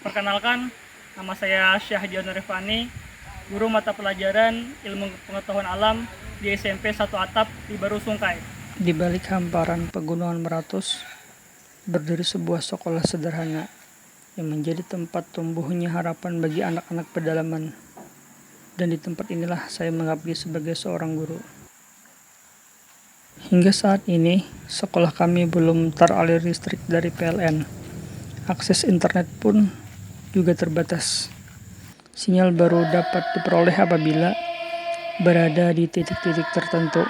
Perkenalkan, nama saya Syahdion Rifani, guru mata pelajaran Ilmu Pengetahuan Alam di SMP 1 Atap di Baru Sungkai. Di balik hamparan pegunungan Meratus, berdiri sebuah sekolah sederhana yang menjadi tempat tumbuhnya harapan bagi anak-anak pedalaman. Dan di tempat inilah saya mengabdi sebagai seorang guru. Hingga saat ini, sekolah kami belum teralir listrik dari PLN. Akses internet pun juga terbatas. Sinyal baru dapat diperoleh apabila berada di titik-titik tertentu.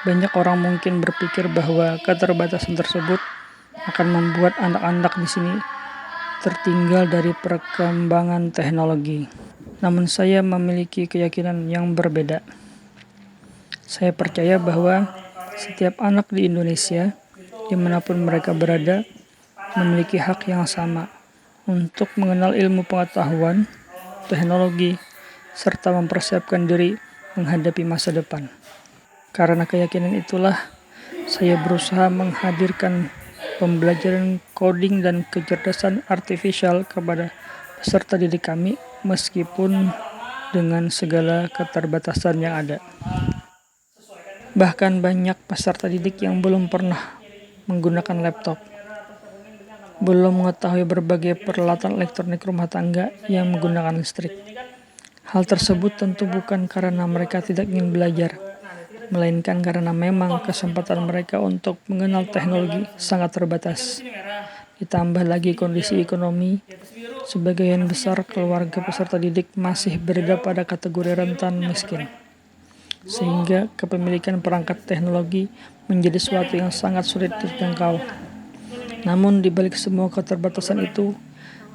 Banyak orang mungkin berpikir bahwa keterbatasan tersebut akan membuat anak-anak di sini tertinggal dari perkembangan teknologi. Namun saya memiliki keyakinan yang berbeda. Saya percaya bahwa setiap anak di Indonesia, dimanapun mereka berada, memiliki hak yang sama untuk mengenal ilmu pengetahuan, teknologi, serta mempersiapkan diri menghadapi masa depan. Karena keyakinan itulah, saya berusaha menghadirkan pembelajaran coding dan kecerdasan artifisial kepada peserta didik kami, meskipun dengan segala keterbatasan yang ada. Bahkan banyak peserta didik yang belum pernah menggunakan laptop, belum mengetahui berbagai peralatan elektronik rumah tangga yang menggunakan listrik. Hal tersebut tentu bukan karena mereka tidak ingin belajar, melainkan karena memang kesempatan mereka untuk mengenal teknologi sangat terbatas. Ditambah lagi kondisi ekonomi, sebagian besar keluarga peserta didik masih berada pada kategori rentan miskin, sehingga kepemilikan perangkat teknologi menjadi sesuatu yang sangat sulit dijangkau. Namun di balik semua keterbatasan itu,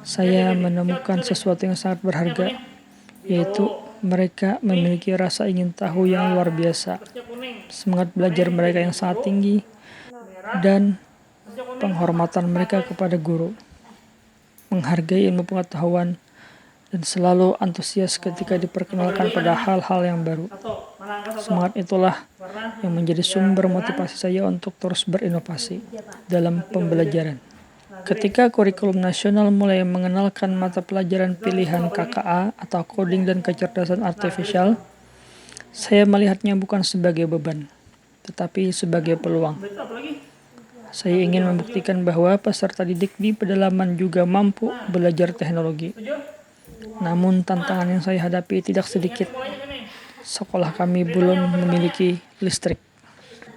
saya menemukan sesuatu yang sangat berharga, yaitu mereka memiliki rasa ingin tahu yang luar biasa, semangat belajar mereka yang sangat tinggi, dan penghormatan mereka kepada guru, menghargai ilmu pengetahuan, dan selalu antusias ketika diperkenalkan pada hal-hal yang baru. Semangat itulah yang menjadi sumber motivasi saya untuk terus berinovasi dalam pembelajaran. Ketika kurikulum nasional mulai mengenalkan mata pelajaran pilihan KKA atau coding dan kecerdasan artifisial, saya melihatnya bukan sebagai beban, tetapi sebagai peluang. Saya ingin membuktikan bahwa peserta didik di pedalaman juga mampu belajar teknologi. Namun tantangan yang saya hadapi tidak sedikit. Sekolah kami belum memiliki listrik.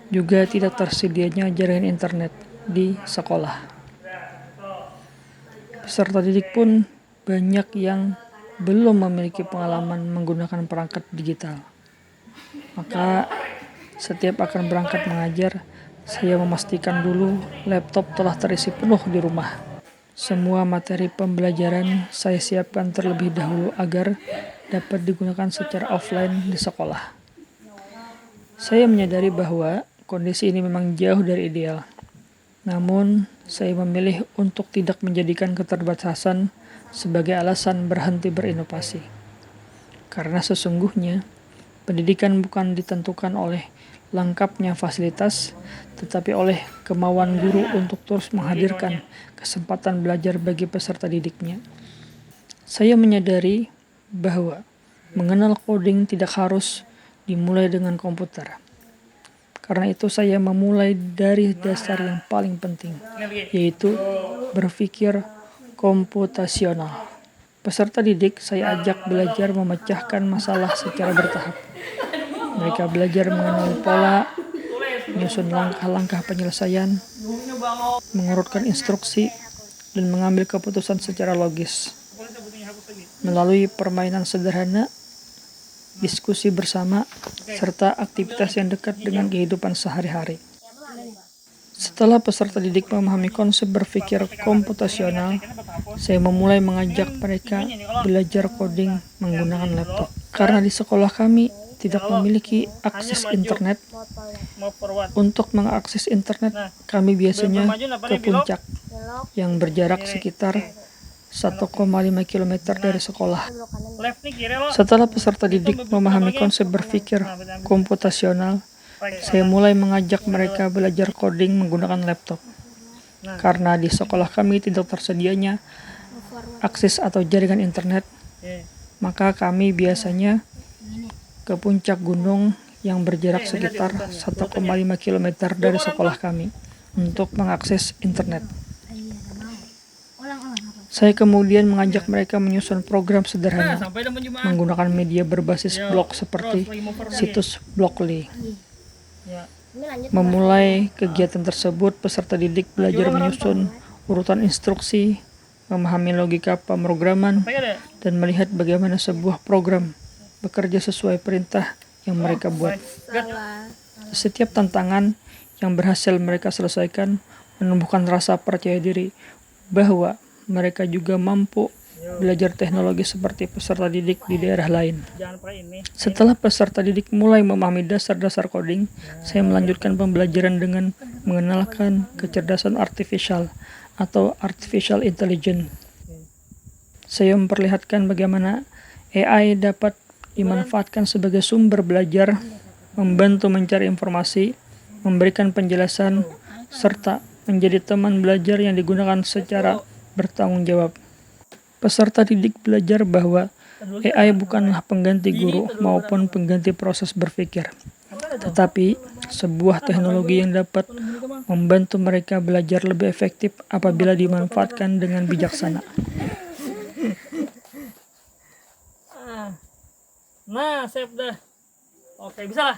Juga tidak tersedianya jaringan internet di sekolah. Peserta didik pun banyak yang belum memiliki pengalaman menggunakan perangkat digital. Maka setiap akan berangkat mengajar, saya memastikan dulu laptop telah terisi penuh di rumah. Semua materi pembelajaran saya siapkan terlebih dahulu agar dapat digunakan secara offline di sekolah. Saya menyadari bahwa kondisi ini memang jauh dari ideal. Namun, saya memilih untuk tidak menjadikan keterbatasan sebagai alasan berhenti berinovasi. Karena sesungguhnya, pendidikan bukan ditentukan oleh lengkapnya fasilitas, tetapi oleh kemauan guru untuk terus menghadirkan kesempatan belajar bagi peserta didiknya. Saya menyadari bahwa mengenal coding tidak harus dimulai dengan komputer. Karena itu saya memulai dari dasar yang paling penting, yaitu berpikir komputasional. Peserta didik saya ajak belajar memecahkan masalah secara bertahap. Mereka belajar mengenali pola, menyusun langkah-langkah penyelesaian, mengurutkan instruksi, dan mengambil keputusan secara logis. Melalui permainan sederhana, diskusi bersama, serta aktivitas yang dekat dengan kehidupan sehari-hari. Setelah peserta didik memahami konsep berpikir komputasional, saya memulai mengajak mereka belajar coding menggunakan laptop. Karena di sekolah kami tidak memiliki akses internet. Untuk mengakses internet, kami biasanya ke puncak yang berjarak sekitar 1,5 km dari sekolah. Setelah peserta didik memahami konsep berpikir komputasional, saya mulai mengajak mereka belajar coding menggunakan laptop. Karena di sekolah kami tidak tersedianya akses atau jaringan internet, maka kami biasanya ke puncak gunung yang berjarak sekitar 1,5 km dari sekolah kami untuk mengakses internet. Saya kemudian mengajak mereka menyusun program sederhana menggunakan media berbasis blog seperti situs Blockly. Memulai kegiatan tersebut, peserta didik belajar menyusun urutan instruksi, memahami logika pemrograman, dan melihat bagaimana sebuah program bekerja sesuai perintah yang mereka buat. Setiap tantangan yang berhasil mereka selesaikan menumbuhkan rasa percaya diri bahwa mereka juga mampu belajar teknologi seperti peserta didik di daerah lain. Setelah peserta didik mulai memahami dasar-dasar coding, saya melanjutkan pembelajaran dengan mengenalkan kecerdasan artifisial atau artificial intelligence. Saya memperlihatkan bagaimana AI dapat dimanfaatkan sebagai sumber belajar, membantu mencari informasi, memberikan penjelasan, serta menjadi teman belajar yang digunakan secara bertanggung jawab. Peserta didik belajar bahwa AI bukanlah pengganti guru maupun pengganti proses berpikir, tetapi sebuah teknologi yang dapat membantu mereka belajar lebih efektif apabila dimanfaatkan dengan bijaksana. Nah, save dah. Oke, bisa lah.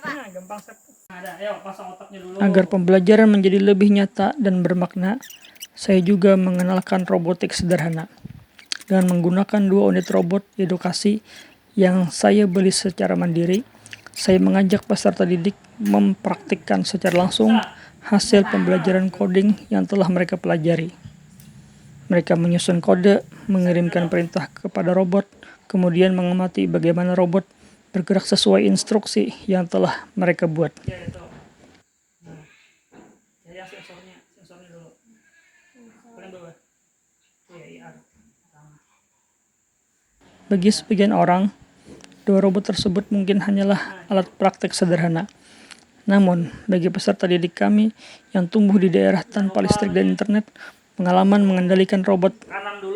Nah, gampang save. Ada, ayo pasang otaknya dulu. Agar pembelajaran menjadi lebih nyata dan bermakna, saya juga mengenalkan robotik sederhana. Dengan menggunakan 2 unit robot edukasi yang saya beli secara mandiri, saya mengajak peserta didik mempraktikkan secara langsung hasil pembelajaran coding yang telah mereka pelajari. Mereka menyusun kode, mengirimkan perintah kepada robot, kemudian mengamati bagaimana robot bergerak sesuai instruksi yang telah mereka buat. Bagi sebagian orang, 2 robot tersebut mungkin hanyalah alat praktek sederhana. Namun, bagi peserta didik kami yang tumbuh di daerah tanpa listrik dan internet, pengalaman mengendalikan robot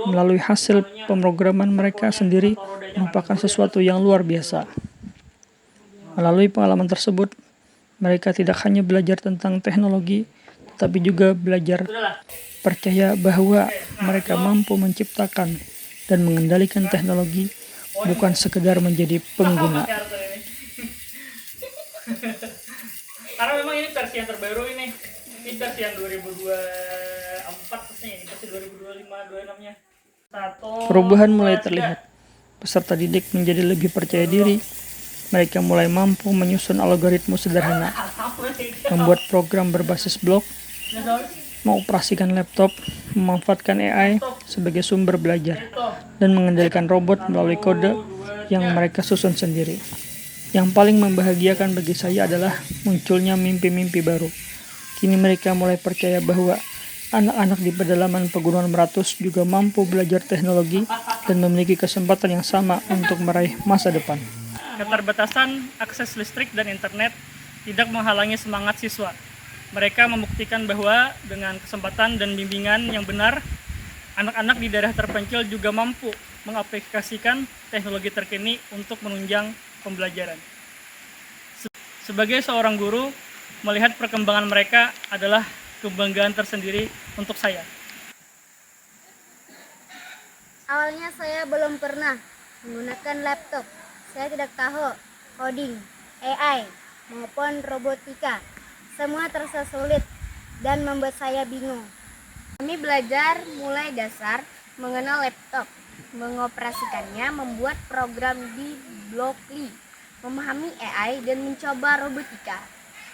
melalui hasil pemrograman mereka sendiri merupakan sesuatu yang luar biasa. Melalui pengalaman tersebut, mereka tidak hanya belajar tentang teknologi, tetapi juga belajar percaya bahwa mereka mampu menciptakan dan mengendalikan teknologi, bukan sekedar menjadi pengguna. Karena memang ini versi yang terbaru ini versi yang 2024 nih, versi 2025-26-nya. Perubahan mulai terlihat. Peserta didik menjadi lebih percaya diri. Mereka mulai mampu menyusun algoritma sederhana, membuat program berbasis blog, mengoperasikan laptop, memanfaatkan AI sebagai sumber belajar, dan mengendalikan robot melalui kode yang mereka susun sendiri. Yang paling membahagiakan bagi saya adalah munculnya mimpi-mimpi baru. Kini mereka mulai percaya bahwa anak-anak di pedalaman Pegunungan Meratus juga mampu belajar teknologi dan memiliki kesempatan yang sama untuk meraih masa depan. Keterbatasan akses listrik dan internet tidak menghalangi semangat siswa. Mereka membuktikan bahwa dengan kesempatan dan bimbingan yang benar, anak-anak di daerah terpencil juga mampu mengaplikasikan teknologi terkini untuk menunjang pembelajaran. Sebagai seorang guru, melihat perkembangan mereka adalah kebanggaan tersendiri untuk saya. Awalnya saya belum pernah menggunakan laptop. Saya tidak tahu coding, AI, maupun robotika. Semua terasa sulit dan membuat saya bingung. Kami belajar mulai dasar mengenal laptop, mengoperasikannya, membuat program di Blockly, memahami AI, dan mencoba robotika.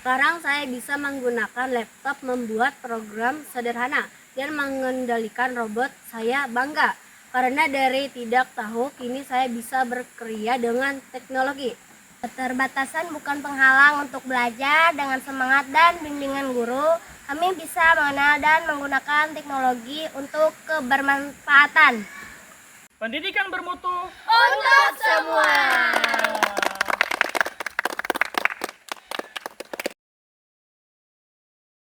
Sekarang saya bisa menggunakan laptop membuat program sederhana dan mengendalikan robot. Saya bangga karena dari tidak tahu kini saya bisa berkarya dengan teknologi. Keterbatasan bukan penghalang untuk belajar. Dengan semangat dan bimbingan guru, kami bisa mengenal dan menggunakan teknologi untuk kebermanfaatan. Pendidikan bermutu untuk semua.